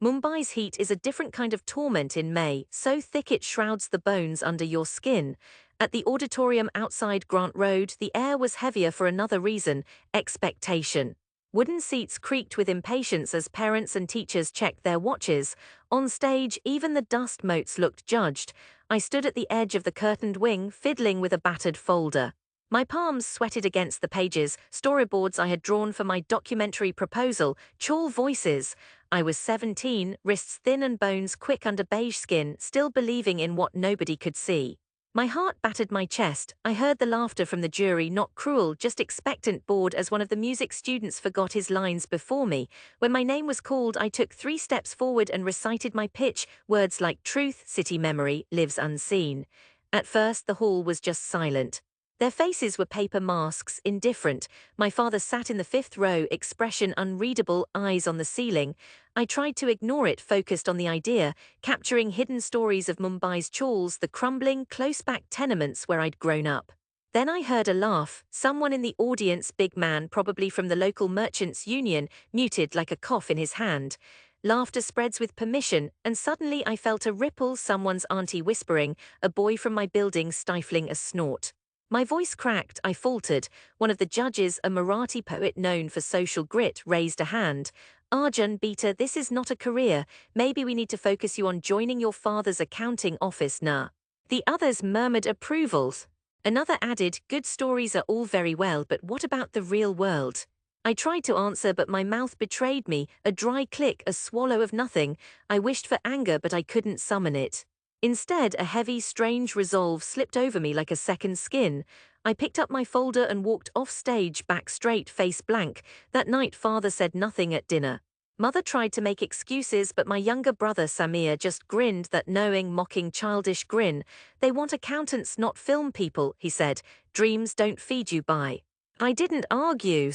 Mumbai's heat is a different kind of torment in May, so thick it shrouds the bones under your skin. At the auditorium outside Grant Road, the air was heavier for another reason: expectation. Wooden seats creaked with impatience as parents and teachers checked their watches. On stage, even the dust motes looked judged. I stood at the edge of the curtained wing, fiddling with a battered folder. My palms sweated against the pages, storyboards I had drawn for my documentary proposal, chawl voices. I was 17, wrists thin and bones quick under beige skin, still believing in what nobody could see. My heart battered my chest. I heard the laughter from the jury, not cruel, just expectant, bored, as one of the music students forgot his lines before me. When my name was called, I took 3 steps forward and recited my pitch, words like truth, city memory, lives unseen. At first, the hall was just silent. Their faces were paper masks, indifferent. My father sat in the 5th row, expression unreadable, eyes on the ceiling. I tried to ignore it, focused on the idea, capturing hidden stories of Mumbai's chawls, the crumbling, close-backed tenements where I'd grown up. Then I heard a laugh. Someone in the audience, big man, probably from the local merchants' union, muted like a cough in his hand. Laughter spreads with permission, and suddenly I felt a ripple, someone's auntie whispering, a boy from my building stifling a snort. My voice cracked, I faltered. One of the judges, a Marathi poet known for social grit, raised a hand. Arjun, Beta, this is not a career. Maybe we need to focus you on joining your father's accounting office now. The others murmured approvals. Another added, good stories are all very well, but what about the real world? I tried to answer, but my mouth betrayed me, a dry click, a swallow of nothing. I wished for anger, but I couldn't summon it. Instead, a heavy, strange resolve slipped over me like a second skin. I picked up my folder and walked off stage, back straight, face blank. That night, father said nothing at dinner. Mother tried to make excuses, but my younger brother Samir just grinned, that knowing, mocking, childish grin. They want accountants, not film people, he said. Dreams don't feed you by. I didn't argue.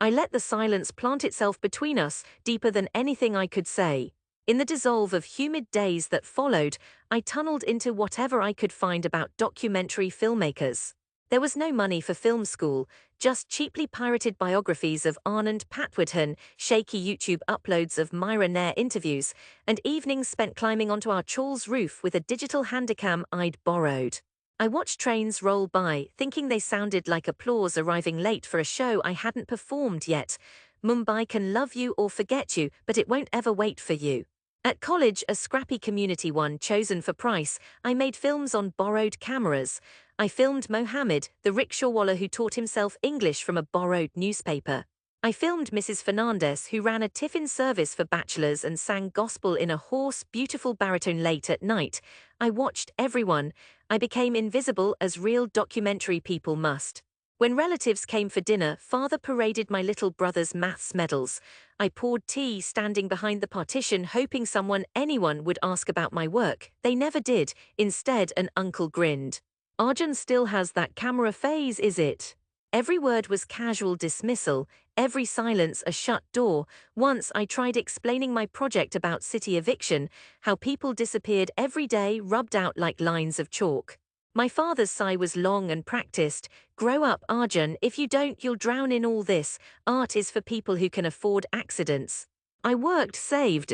I let the silence plant itself between us, deeper than anything I could say. In the dissolve of humid days that followed, I tunneled into whatever I could find about documentary filmmakers. There was no money for film school, just cheaply pirated biographies of Anand Patwardhan, shaky YouTube uploads of Myra Nair interviews, and evenings spent climbing onto our chawl's roof with a digital handicam I'd borrowed. I watched trains roll by, thinking they sounded like applause arriving late for a show I hadn't performed yet. Mumbai can love you or forget you, but it won't ever wait for you. At college, a scrappy community one chosen for price, I made films on borrowed cameras. I filmed Mohammed, the rickshawwala who taught himself English from a borrowed newspaper. I filmed Mrs. Fernandez, who ran a tiffin service for bachelors and sang gospel in a hoarse, beautiful baritone late at night. I watched everyone. I became invisible, as real documentary people must. When relatives came for dinner, father paraded my little brother's maths medals. I poured tea, standing behind the partition, hoping anyone would ask about my work. They never did. Instead, an uncle grinned. Arjun still has that camera phase, is it? Every word was casual dismissal, every silence a shut door. Once I tried explaining my project about city eviction, how people disappeared every day, rubbed out like lines of chalk. My father's sigh was long and practiced. Grow up, Arjun, if you don't, you'll drown in all this. Art is for people who can afford accidents. I worked, saved.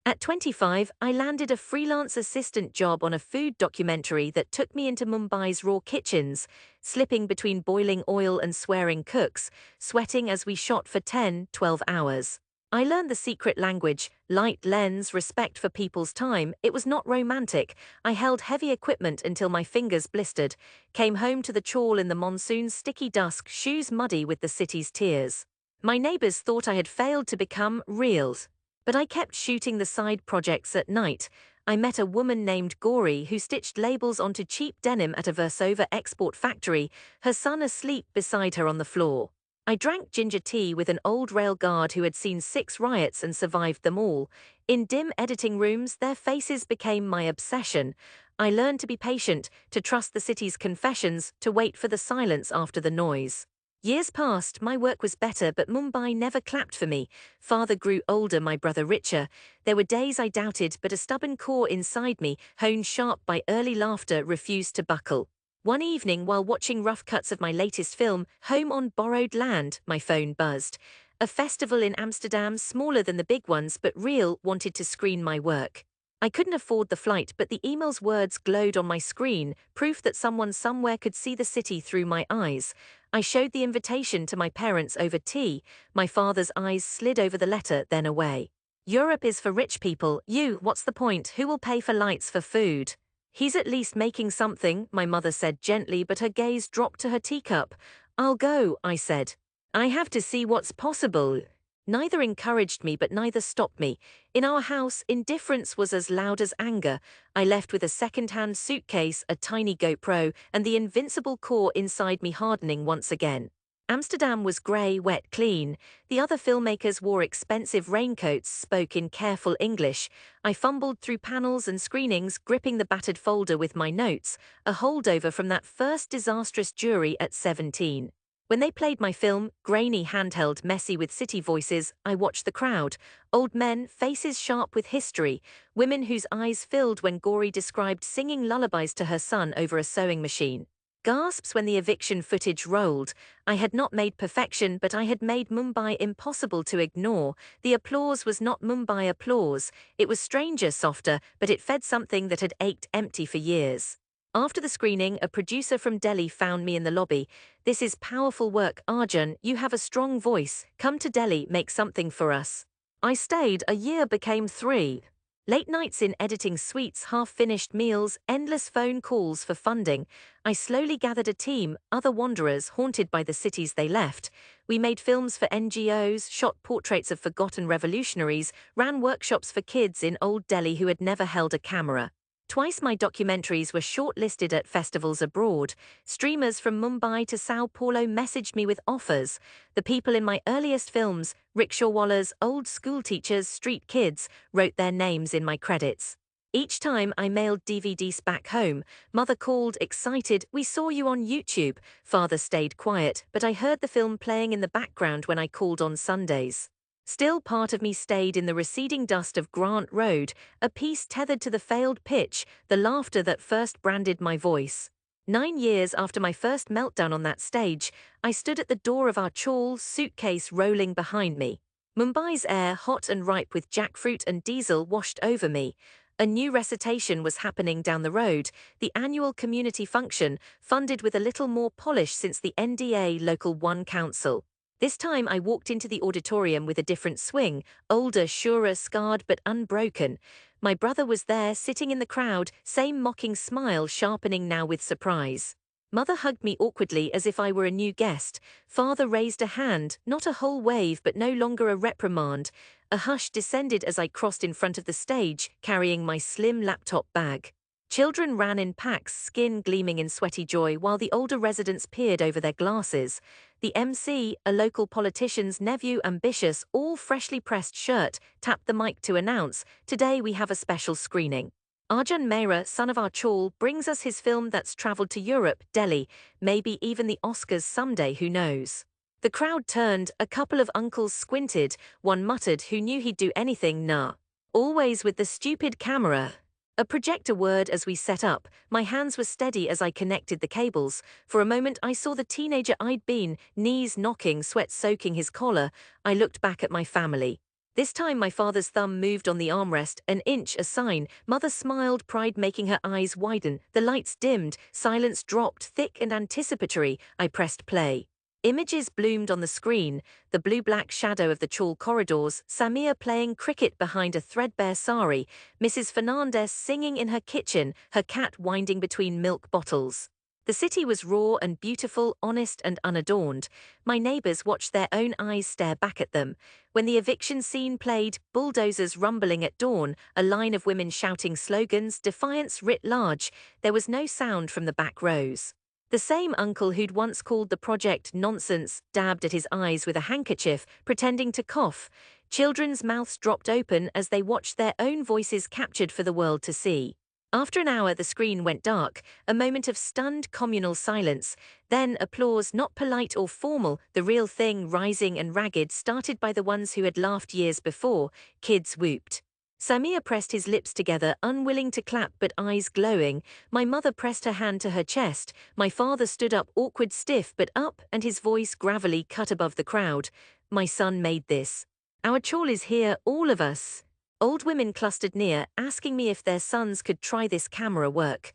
At 25, I landed a freelance assistant job on a food documentary that took me into Mumbai's raw kitchens, slipping between boiling oil and swearing cooks, sweating as we shot for 10, 12 hours. I learned the secret language: light, lens, respect for people's time. It was not romantic. I held heavy equipment until my fingers blistered, came home to the chawl in the monsoon's sticky dusk, shoes muddy with the city's tears. My neighbors thought I had failed to become real. But I kept shooting the side projects at night. I met a woman named Gauri who stitched labels onto cheap denim at a Versova export factory, her son asleep beside her on the floor. I drank ginger tea with an old rail guard who had seen 6 riots and survived them all. In dim editing rooms, their faces became my obsession. I learned to be patient, to trust the city's confessions, to wait for the silence after the noise. Years passed, my work was better, but Mumbai never clapped for me. Father grew older, my brother richer. There were days I doubted, but a stubborn core inside me, honed sharp by early laughter, refused to buckle. One evening, while watching rough cuts of my latest film, Home on Borrowed Land, my phone buzzed. A festival in Amsterdam, smaller than the big ones but real, wanted to screen my work. I couldn't afford the flight, but the email's words glowed on my screen, proof that someone somewhere could see the city through my eyes. I showed the invitation to my parents over tea. My father's eyes slid over the letter, then away. Europe is for rich people. What's the point? Who will pay for lights, for food? He's at least making something, my mother said gently, but her gaze dropped to her teacup. I'll go, I said. I have to see what's possible. Neither encouraged me, but neither stopped me. In our house, indifference was as loud as anger. I left with a second-hand suitcase, a tiny GoPro, and the invincible core inside me hardening once again. Amsterdam was grey, wet, clean. The other filmmakers wore expensive raincoats, spoke in careful English. I fumbled through panels and screenings, gripping the battered folder with my notes, a holdover from that first disastrous jury at 17. When they played my film, grainy handheld, messy with city voices, I watched the crowd. Old men, faces sharp with history, women whose eyes filled when Gauri described singing lullabies to her son over a sewing machine. Gasps when the eviction footage rolled. I had not made perfection, but I had made Mumbai impossible to ignore. The applause was not Mumbai applause. It was stranger, softer, but it fed something that had ached empty for years. After the screening, a producer from Delhi found me in the lobby. This is powerful work, Arjun. You have a strong voice. Come to Delhi, make something for us. I stayed. A year became 3. Late nights in editing suites, half-finished meals, endless phone calls for funding. I slowly gathered a team, other wanderers haunted by the cities they left. We made films for NGOs, shot portraits of forgotten revolutionaries, ran workshops for kids in Old Delhi who had never held a camera. Twice my documentaries were shortlisted at festivals abroad. Streamers from Mumbai to Sao Paulo messaged me with offers. The people in my earliest films, rickshawallahs, old school teachers, street kids, wrote their names in my credits. Each time I mailed DVDs back home, mother called, excited, "We saw you on YouTube." Father stayed quiet, but I heard the film playing in the background when I called on Sundays. Still, part of me stayed in the receding dust of Grant Road, a piece tethered to the failed pitch, the laughter that first branded my voice. 9 years after my first meltdown on that stage, I stood at the door of our chawls, suitcase rolling behind me. Mumbai's air, hot and ripe with jackfruit and diesel, washed over me. A new recitation was happening down the road, the annual community function, funded with a little more polish since the NDA Local 1 Council. This time I walked into the auditorium with a different swing, older, surer, scarred but unbroken. My brother was there, sitting in the crowd, same mocking smile sharpening now with surprise. Mother hugged me awkwardly as if I were a new guest. Father raised a hand, not a whole wave but no longer a reprimand. A hush descended as I crossed in front of the stage, carrying my slim laptop bag. Children ran in packs, skin gleaming in sweaty joy, while the older residents peered over their glasses. The MC, a local politician's nephew, ambitious, all freshly pressed shirt, tapped the mic to announce, "Today we have a special screening. Arjun Mehra, son of our chawl, brings us his film that's travelled to Europe, Delhi, maybe even the Oscars someday, who knows." The crowd turned, a couple of uncles squinted, one muttered, "Who knew he'd do anything, nah. Always with the stupid camera." A projector whirred as we set up. My hands were steady as I connected the cables. For a moment I saw the teenager I'd been, knees knocking, sweat soaking his collar. I looked back at my family. This time my father's thumb moved on the armrest, an inch, a sign. Mother smiled, pride making her eyes widen. The lights dimmed, silence dropped, thick and anticipatory. I pressed play. Images bloomed on the screen, the blue-black shadow of the chawl corridors, Samir playing cricket behind a threadbare sari, Mrs. Fernandez singing in her kitchen, her cat winding between milk bottles. The city was raw and beautiful, honest and unadorned. My neighbors watched their own eyes stare back at them. When the eviction scene played, bulldozers rumbling at dawn, a line of women shouting slogans, defiance writ large, there was no sound from the back rows. The same uncle who'd once called the project nonsense dabbed at his eyes with a handkerchief, pretending to cough. Children's mouths dropped open as they watched their own voices captured for the world to see. After an hour, the screen went dark, a moment of stunned communal silence. Then applause, not polite or formal, the real thing, rising and ragged, started by the ones who had laughed years before. Kids whooped. Samir pressed his lips together, unwilling to clap but eyes glowing. My mother pressed her hand to her chest. My father stood up, awkward, stiff but up, and his voice gravelly cut above the crowd. My son made this. Our chawl is here, all of us. Old women clustered near, asking me if their sons could try this camera work.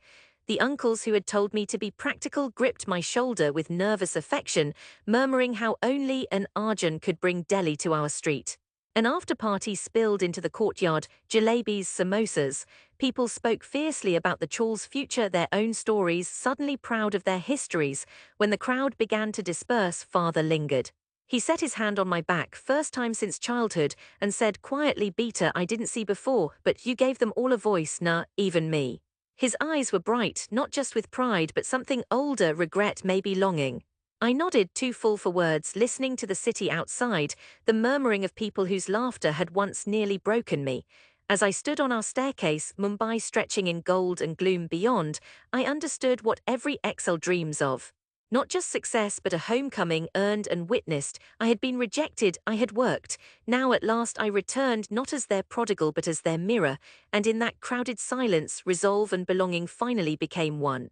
The uncles who had told me to be practical gripped my shoulder with nervous affection, murmuring how only an Arjun could bring Delhi to our street. An after-party spilled into the courtyard, jalebis, samosas. People spoke fiercely about the chawl's future, their own stories, suddenly proud of their histories. When the crowd began to disperse, father lingered. He set his hand on my back, first time since childhood, and said quietly, "Beta, I didn't see before, but you gave them all a voice, nah, even me." His eyes were bright, not just with pride, but something older, regret, maybe longing. I nodded, too full for words, listening to the city outside, the murmuring of people whose laughter had once nearly broken me. As I stood on our staircase, Mumbai stretching in gold and gloom beyond, I understood what every exile dreams of. Not just success, but a homecoming earned and witnessed. I had been rejected, I had worked. Now at last I returned, not as their prodigal but as their mirror, and in that crowded silence, resolve and belonging finally became one.